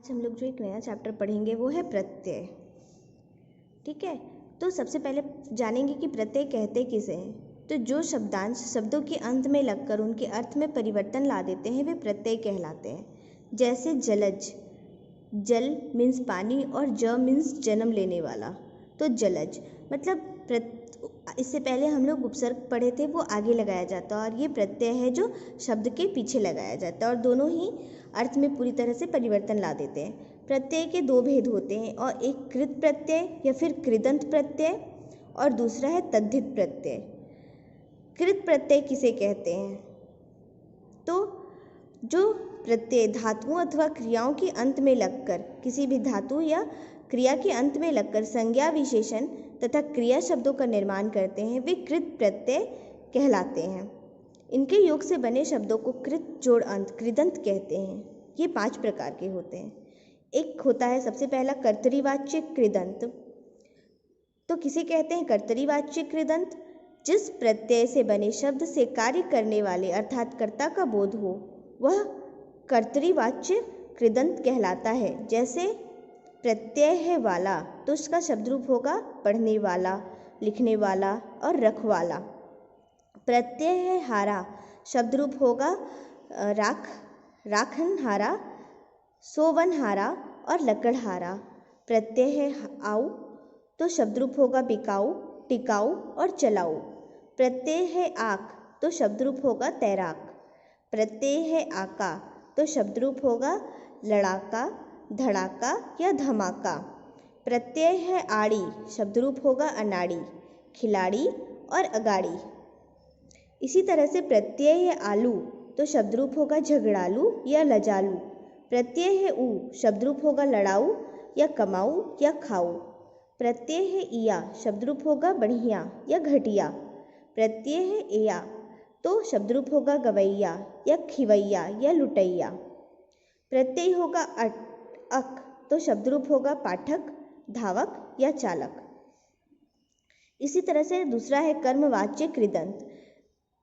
हम लोग जो एक नया चैप्टर पढ़ेंगे वो है प्रत्यय। ठीक है, तो सबसे पहले जानेंगे कि प्रत्यय कहते किसे हैं। तो जो शब्दांश शब्दों के अंत में लगकर उनके अर्थ में परिवर्तन ला देते हैं वे प्रत्यय कहलाते हैं। जैसे जलज, जल मीन्स पानी और ज मीन्स जन्म लेने वाला, तो जलज मतलब इससे पहले हम लोग उपसर्ग पढ़े थे वो आगे लगाया जाता है और ये प्रत्यय है जो शब्द के पीछे लगाया जाता है और दोनों ही अर्थ में पूरी तरह से परिवर्तन ला देते हैं। प्रत्यय के दो भेद होते हैं और एक कृत प्रत्यय या फिर कृदंत प्रत्यय और दूसरा है तद्धित प्रत्यय। कृत प्रत्यय किसे कहते हैं? तो जो प्रत्यय धातुओं अथवा क्रियाओं के अंत में लगकर किसी भी धातु या क्रिया के अंत में लगकर संज्ञा विशेषण तथा क्रिया शब्दों का निर्माण करते हैं वे कृत प्रत्यय कहलाते हैं। इनके योग से बने शब्दों को कृत जोड़ अंत कृदंत कहते हैं। ये 5 प्रकार के होते हैं। एक होता है सबसे पहला कर्तरीवाच्य कृदंत। तो किसे कहते हैं कर्तरीवाच्य कृदंत? जिस प्रत्यय से बने शब्द से कार्य करने वाले अर्थात कर्ता का बोध हो वह कर्तरीवाच्य कृदंत कहलाता है। जैसे प्रत्यय है वाला तो उसका शब्द रूप होगा पढ़ने वाला, लिखने वाला और रखवाला। प्रत्यय है हारा, शब्द रूप होगा राखनहारा, सोवनहारा और लकड़हारा। प्रत्यय है आऊ तो शब्द रूप होगा बिकाऊ, टिकाऊ और चलाऊ। प्रत्यय है आक तो शब्द रूप होगा तैराक। प्रत्यय है आका तो शब्द रूप होगा लड़ाका, धड़ाका या धमाका। प्रत्यय है आड़ी, शब्द रूप होगा अनाड़ी, खिलाड़ी और अगाड़ी। इसी तरह से प्रत्यय है आलू तो शब्द रूप होगा झगड़ालू या लजालू। प्रत्यय है ऊ, शब्द रूप होगा लड़ाऊ या कमाऊ या खाऊ। प्रत्यय है इया, शब्द रूप होगा बढ़िया या घटिया। प्रत्यय है एया तो शब्द रूप होगा गवैया या खिवैया या लुटैया। प्रत्यय होगा अक तो शब्द रूप होगा पाठक, धावक या चालक। इसी तरह से दूसरा है कर्मवाच्य कृदंत।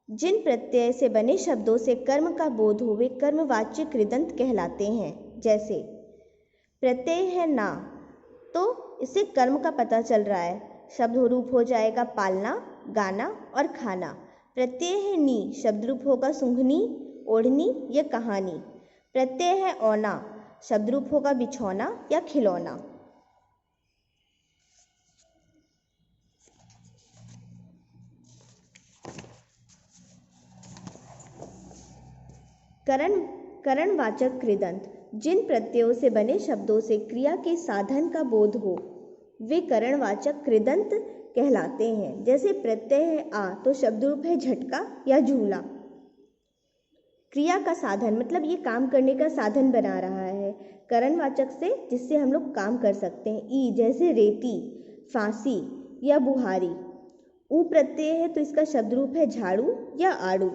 जिन प्रत्यय से बने शब्दों से कर्म का बोध हो वे कर्मवाच्य कृदंत कहलाते हैं। जैसे प्रत्यय है ना तो इससे कर्म का पता चल रहा है, शब्द रूप हो जाएगा पालना, गाना और खाना। प्रत्यय है नी, शब्द रूप होगा सूंघनी, ओढ़नी या कहानी। प्रत्यय है औना, शब्द रूप होगा बिछौना या खिलौना। करणवाचक कृदंत। जिन प्रत्ययों से बने शब्दों से क्रिया के साधन का बोध हो वे करणवाचक कृदंत कहलाते हैं। जैसे प्रत्यय है आ तो शब्द रूप है झटका या झूला। क्रिया का साधन मतलब ये काम करने का साधन बना रहा है करणवाचक से जिससे हम लोग काम कर सकते हैं। ई जैसे रेती, फांसी या बुहारी। ऊ प्रत्यय है तो इसका शब्द रूप है झाड़ू या आड़ू।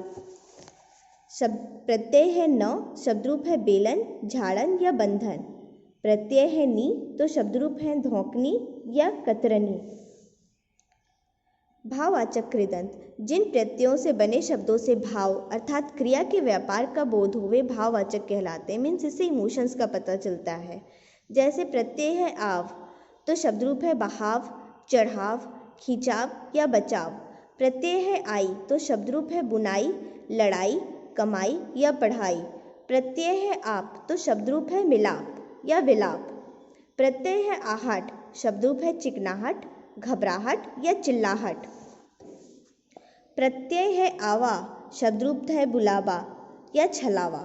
प्रत्यय है न, शब्द रूप है बेलन, झाड़न या बंधन। प्रत्यय है नी तो शब्द रूप है धौंकनी या कतरनी। भाववाचक कृदंत। जिन प्रत्ययों से बने शब्दों से भाव अर्थात क्रिया के व्यापार का बोध हो वे भाववाचक कहलाते हैं। मीन्स इससे इमोशंस का पता चलता है। जैसे प्रत्यय है आव तो शब्द रूप है बहाव, चढ़ाव, खिंचाव या बचाव। प्रत्यय है आई तो शब्द रूप है बुनाई, लड़ाई, कमाई या पढ़ाई। प्रत्यय है आप तो शब्द रूप है मिलाप या विलाप। प्रत्यय है आहट, शब्द रूप है चिकनाहट, घबराहट या चिल्लाहट। प्रत्यय है आवा, शब्द रूप है बुलावा या छलावा।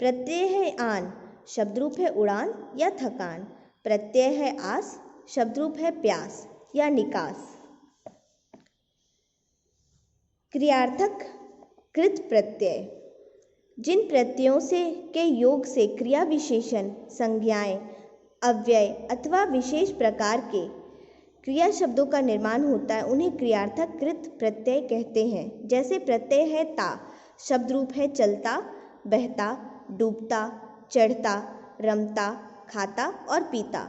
प्रत्यय है आन, शब्द रूप है उड़ान या थकान। प्रत्यय है आस, शब्द रूप है प्यास या निकास। क्रियार्थक कृत प्रत्यय। जिन प्रत्ययों से के योग से क्रिया विशेषण, संज्ञाएं, अव्यय अथवा विशेष प्रकार के क्रिया शब्दों का निर्माण होता है उन्हें क्रियार्थक कृत प्रत्यय कहते हैं। जैसे प्रत्यय है ता, शब्द रूप है चलता, बहता, डूबता, चढ़ता, रमता, खाता और पीता।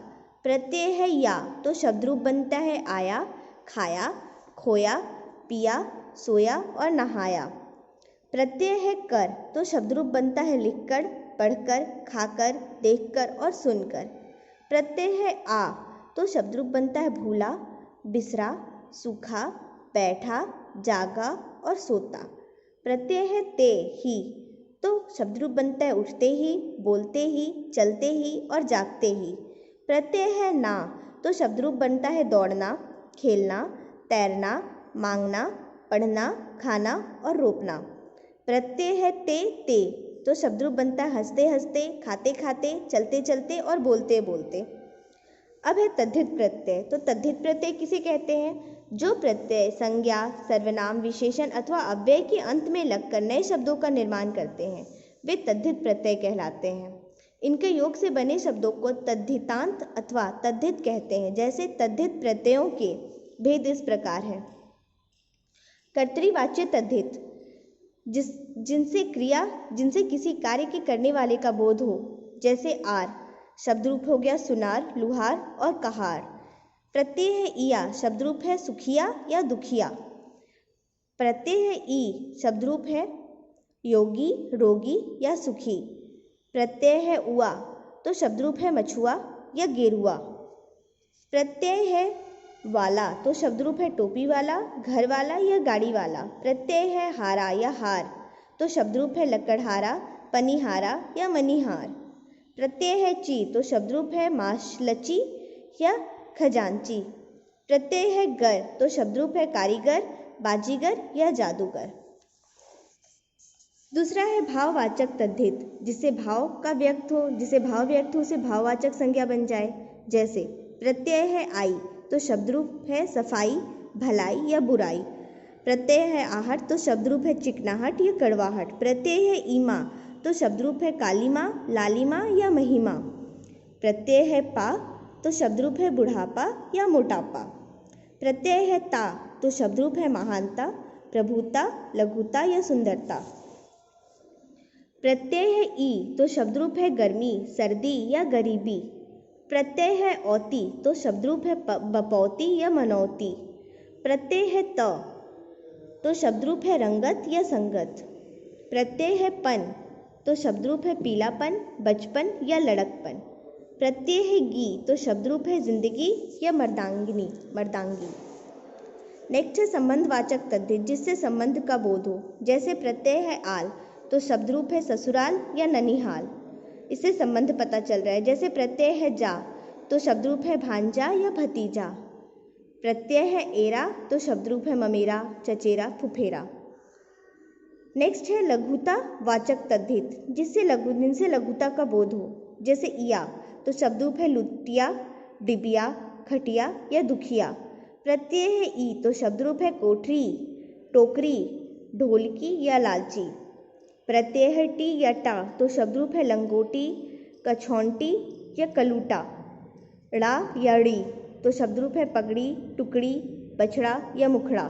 प्रत्यय है या तो शब्द रूप बनता है आया, खाया, खोया, पिया, सोया और नहाया। प्रत्यय है कर तो शब्द रूप बनता है लिखकर, पढ़कर, खाकर, देखकर और सुनकर। प्रत्यय है आ तो शब्द रूप बनता है भूला, बिसरा, सूखा, बैठा, जागा और सोता। प्रत्यय है ते ही तो शब्द रूप बनता है उठते ही, बोलते ही, चलते ही और जागते ही। प्रत्यय है ना तो शब्द रूप बनता है दौड़ना, खेलना, तैरना, मांगना, पढ़ना, खाना और रोपना। प्रत्यय है ते तो शब्द रूप बनता है हंसते हंसते, खाते खाते, चलते चलते और बोलते बोलते। अब है तद्धित प्रत्यय। तो तद्धित प्रत्यय किसे कहते हैं? जो प्रत्यय संज्ञा, सर्वनाम, विशेषण अथवा अव्यय के अंत में लगकर नए शब्दों का निर्माण करते हैं, वे तद्धित प्रत्यय कहलाते हैं। इनके योग से बने शब्दों को तद्धितांत अथवा तद्धित कहते हैं। जैसे तद्धित प्रत्ययों के भेद इस प्रकार है। कर्तृवाच्य तद्धित, जिनसे किसी कार्य के करने वाले का बोध हो। जैसे आर शब्द रूप हो गया सुनार, लुहार और कहार। प्रत्यय है इया, शब्द रूप है सुखिया या दुखिया। प्रत्यय है ई, शब्द रूप है योगी, रोगी या सुखी। प्रत्यय है उआ तो शब्द रूप है मछुआ या गेरुआ। प्रत्यय है वाला तो शब्द रूप है टोपी वाला, घर वाला या गाड़ी वाला। प्रत्यय है हारा या हार तो शब्द रूप है लकड़हारा, पनिहारा या मनिहार। प्रत्यय है ची तो शब्द रूप है माशलची या खजांची। प्रत्यय है गर तो शब्द रूप है कारीगर, बाजीगर या जादूगर। दूसरा है भाववाचक तद्धित, जिससे भाव व्यक्त हो उसे भाववाचक संज्ञा बन जाए। जैसे प्रत्यय है आई तो शब्द रूप है सफाई, भलाई या बुराई। प्रत्यय है आहट तो शब्द रूप है चिकनाहट या कड़वाहट। प्रत्यय है ईमा तो शब्द रूप है कालीमा, लालिमा या महिमा। प्रत्यय है पा तो शब्द रूप है बुढ़ापा या मोटापा। प्रत्यय है ता तो शब्द रूप है महानता, प्रभुता, लघुता या सुंदरता। प्रत्यय है ई तो शब्द रूप है गर्मी, सर्दी या गरीबी। प्रत्यय है औती तो शब्द रूप है बपौती या मनौती। प्रत्यय है त तो शब्द रूप है रंगत या संगत। प्रत्यय है पन तो शब्द रूप है पीलापन, बचपन या लड़कपन। प्रत्यय है गी तो शब्द रूप है जिंदगी या मर्दांगी। नेक्स्ट है संबंधवाचक तद्धित, जिससे संबंध का बोध हो। जैसे प्रत्यय है आल तो शब्द रूप है ससुराल या ननिहाल, इससे संबंध पता चल रहा है। जैसे प्रत्यय है जा तो शब्द रूप है भांजा या भतीजा। प्रत्यय है एरा तो शब्द रूप है ममेरा, चचेरा, फुफेरा। नेक्स्ट है लघुता वाचक तद्धित, जिनसे लघुता का बोध हो। जैसे इया तो शब्द रूप है लुटिया, डिबिया, खटिया या दुखिया। प्रत्यय है ई तो शब्द रूप है कोठरी, टोकरी, ढोलकी या लालची। प्रत्यय है टी या टा तो शब्द रूप है लंगोटी, कछौंटी या कलूटा। ड़ा या ड़ी तो शब्द रूप है पगड़ी, टुकड़ी, बछड़ा या मुखड़ा।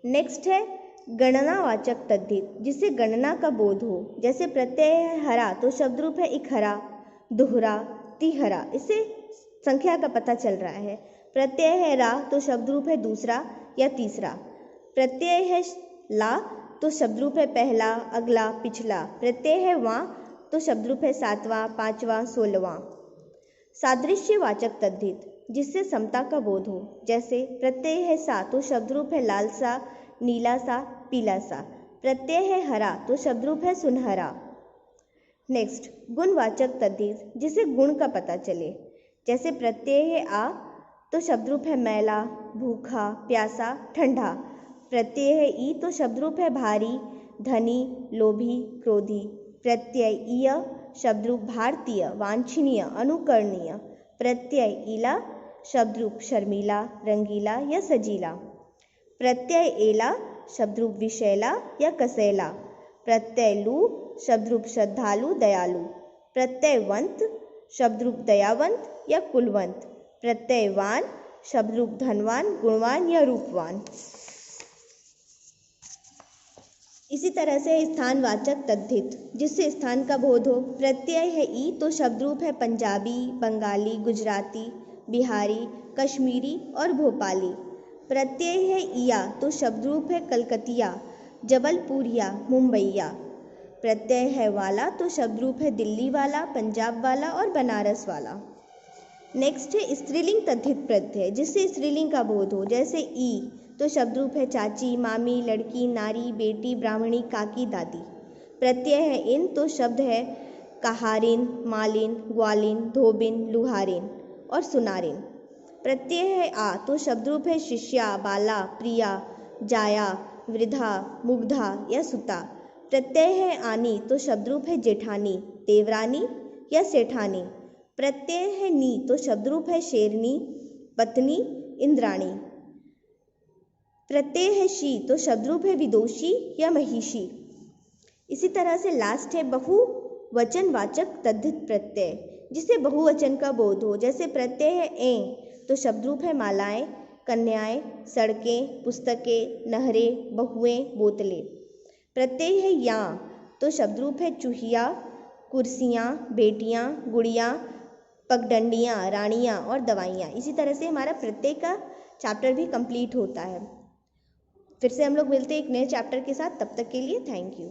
नेक्स्ट है गणनावाचक तद्धित, जिससे गणना का बोध हो। जैसे प्रत्यय है हरा तो शब्द रूप है इकहरा, दुहरा, तिहरा, इससे संख्या का पता चल रहा है। प्रत्यय है रा तो शब्द रूप है दूसरा या तीसरा। प्रत्यय है ला तो शब्द रूप है पहला, अगला, पिछला। प्रत्यय है वां तो शब्द रूप है सातवां, पांचवां, 16वां। सादृश्यवाचक तद्धित, जिससे समता का बोध हो। जैसे प्रत्यय है सा तो शब्द रूप है लाल सा, नीला सा, पीला सा। प्रत्यय है हरा तो शब्द रूप है सुनहरा। नेक्स्ट गुणवाचक तद्धित, जिससे गुण का पता चले। जैसे प्रत्यय है आ तो शब्द रूप है मैला, भूखा, प्यासा, ठंडा। प्रत्यय है ई तो शब्द रूप है भारी, धनी, लोभी, क्रोधी। प्रत्यय इय शब्द रूप भारतीय, वांछनीय, अनुकरणीय। प्रत्यय इला शब्द रूप शर्मीला, रंगीला या सजीला। प्रत्यय एला शब्द रूप विषैला या कसैला। प्रत्यय लू शब्द रूप श्रद्धालु, दयालु। प्रत्यय वंत शब्द रूप दयावंत या कुलवंत। प्रत्यय वान शब्द रूप धनवान, गुणवान या रूपवान। इसी तरह से स्थानवाचक तद्धित, जिससे स्थान का बोध हो। प्रत्यय है ई तो शब्द रूप है पंजाबी, बंगाली, गुजराती, बिहारी, कश्मीरी और भोपाली। प्रत्यय है इया तो शब्द रूप है कलकतिया, जबलपुरिया, मुंबईया। प्रत्यय है वाला तो शब्द रूप है दिल्ली वाला, पंजाब वाला और बनारस वाला। नेक्स्ट है स्त्रीलिंग तद्धित प्रत्यय, जिससे स्त्रीलिंग का बोध हो, जैसे ई तो शब्द रूप है चाची, मामी, लड़की, नारी, बेटी, ब्राह्मणी, काकी, दादी। प्रत्यय है इन तो शब्द है कहारिन, मालिन, ग्वालिन, धोबिन, लुहारिन और सुनारिन। प्रत्यय है आ तो शब्द रूप है शिष्या, बाला, प्रिया, जाया, वृद्धा, मुग्धा या सुता। प्रत्यय है आनी तो शब्द रूप है जेठानी, देवरानी या सेठानी। प्रत्यय है नी तो शब्द रूप है शेरनी, पत्नी, इंद्राणी। प्रत्यय है शी तो शब्द रूप है विदोषी या महिषी। इसी तरह से लास्ट है बहुवचनवाचक तद्धित प्रत्यय, जिससे बहुवचन का बोध हो, जैसे प्रत्यय है ए तो शब्द रूप है मालाएं, कन्याएं, सड़कें, पुस्तकें, नहरें, बहुएं, बोतलें। प्रत्यय है या तो शब्द रूप है चूहिया, कुर्सियाँ, बेटियाँ, गुड़िया, पगडंडियाँ, रानियाँ और दवाइयाँ। इसी तरह से हमारा प्रत्यय का चैप्टर भी कंप्लीट होता है। फिर से हम लोग मिलते हैं एक नए चैप्टर के साथ, तब तक के लिए थैंक यू।